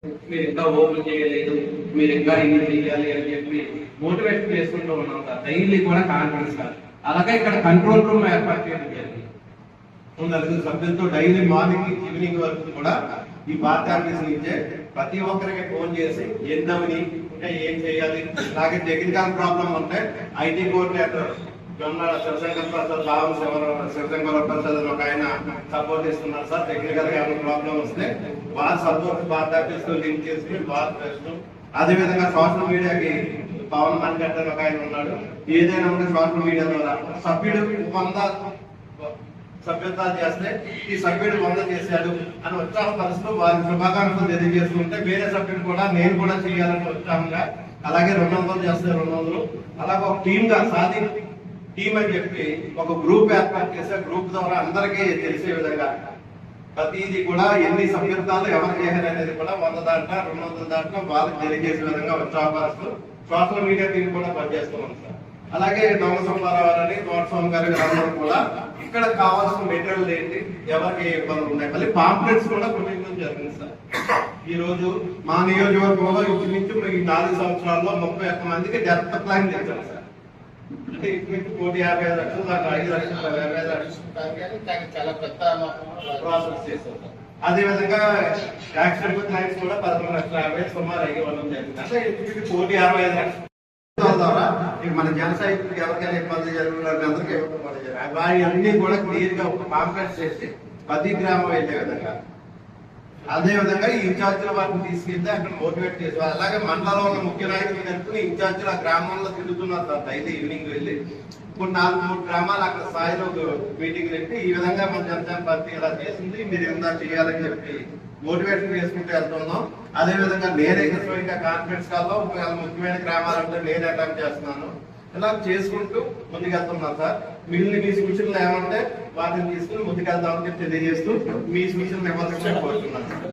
మీరు ఇంకా ఓపెన్ చేయలేదు, మీరు ఇంకా ఇది చేయాలి అని చెప్పి మోటివేట్ చేసుకుంటూ ఉన్నాం సార్. డైలీ కూడా కాన్ఫరెన్స్ సార్. అలాగే ఇక్కడ కంట్రోల్ రూమ్ ఏర్పాటు చేయడం జరిగింది. నలుగురు సభ్యులతో డైలీ మార్నింగ్ ఈవినింగ్ వరకు కూడా ఈ పార్టీ ఆఫీస్ నుంచే ప్రతి ఒక్కరికి ఫోన్ చేసి ఏందమని ఇంకా ఏం చేయాలి, అలాగే టెక్నికల్ ప్రాబ్లం ఉంటే ఐటీ కోఆర్డినేటర్ శివశంకర్ ప్రసాద్, శివశంకర ప్రసాద్ ఒక ఆయన సపోర్ట్ ఇస్తున్నారు సార్. టెక్నికల్ గా ఏమైనా ప్రాబ్లం వస్తే వాళ్ళ సపోర్ట్ పార్టీ ఆఫీస్ తో లింక్ చేసుకుని వాళ్ళు చేస్తాం. అదే విధంగా సోషల్ మీడియాకి పవన్ మణికంఠన్ ఒక ఆయన ఉన్నాడు. ఏదైనా ఉంటే సోషల్ మీడియా ద్వారా సభ్యుడు 100 సభ్యత్వాలు చేస్తే ఈ సభ్యుడు 100 చేశాడు అని ఉత్సాహపరుస్తూ వారి శుభాకాంక్షలు తెలియజేసుకుంటే వేరే సభ్యుడు కూడా నేను కూడా చేయాలని ఉత్సాహంగా, అలాగే 200 చేస్తే 200, అలాగే ఒక టీమ్ గా సాధి టీమ్ అని చెప్పి ఒక గ్రూప్ ఏర్పాటు చేసే గ్రూప్ ద్వారా అందరికీ తెలిసే విధంగా ప్రతిదీ కూడా ఎన్ని సభ్యత్వాలు ఎవరు చేయాలి అనేది కూడా 100 దాంట్లో 200 దాంట్లో వాళ్ళకి తెలియజేసే విధంగా ఉత్సాహపరుస్తూ సోషల్ మీడియా టీం కూడా పనిచేస్తున్నాం సార్. అలాగే దొంగ సోమవారాలని తోటస్వామి గారి అందరూ కూడా ఇక్కడ కావాల్సిన మెటీరియల్ ఏంటి, ఎవరికి ఇబ్బందులు ఉన్నాయి, మళ్ళీ పాంప్లెట్స్ కూడా ప్రొడ్యూస్ జరిగింది సార్. ఈ రోజు మా నియోజకవర్గంలో ఇంచుమించు ఈ 4 సంవత్సరాల్లో 31 మందికి డెత్ ప్లాన్ చేశారు సార్. అంటే ఇంచుమించు 1,55 లక్షలు దాకా 5 లక్షలు 25 లక్షలు చాలా పెద్ద ప్రాసెస్ చేశారు సార్. అదే విధంగా యాక్సిడెంట్ క్లైమ్స్ కూడా 11,50,000 సుమారు అయ్యేవాళ్ళం జరిగింది. అంటే ఇంచుమించు 1,65 లక్షలు ద్వారా మన జన సైనికులకు ఎవరికైనా ఇబ్బంది జరుగుతుంది, అందరికీ ఇబ్బంది జరిగింది. వారి అన్ని కూడా క్లియర్ గా ఒక కాంప్లెక్స్ చేసి 10 గ్రామం వెళ్ళే విధంగా, అదే విధంగా ఈ ఇన్ఛార్జీల వారిని తీసుకెళ్తే అక్కడ మోటివేట్ చేసేవారు. అలాగే మండలంలో ఉన్న ముఖ్య నాయకులు కనుక్కుని ఇన్ఛార్జీలు ఆ గ్రామంలో తిరుగుతున్నారు సార్. డైలీ ఈవినింగ్ వెళ్ళి ఇప్పుడు 4-3 గ్రామాలు అక్కడ స్థాయిలో మీటింగ్ పెట్టి ఈ విధంగా మన జనసేన పార్టీ ఇలా చేసింది, మీరు ఎంత చేయాలని చెప్పి మోటివేషన్ చేసుకుంటూ వెళ్తున్నాం. అదే విధంగా నేనే స్వయంగా కాన్ఫరెన్స్ కాల్లో ముఖ్యమైన గ్రామాలంటే నేను అటెంప్ట్ చేస్తున్నాను. ఇలా చేసుకుంటూ ముందుకెళ్తున్నాం సార్. మిగిలిన మీ సూచనలు ఏమంటే వాటిని తీసుకుని ముందుకెళ్తామని తెలియజేస్తూ మీ సూచనలు ఇవ్వాలని కోరుతున్నాను.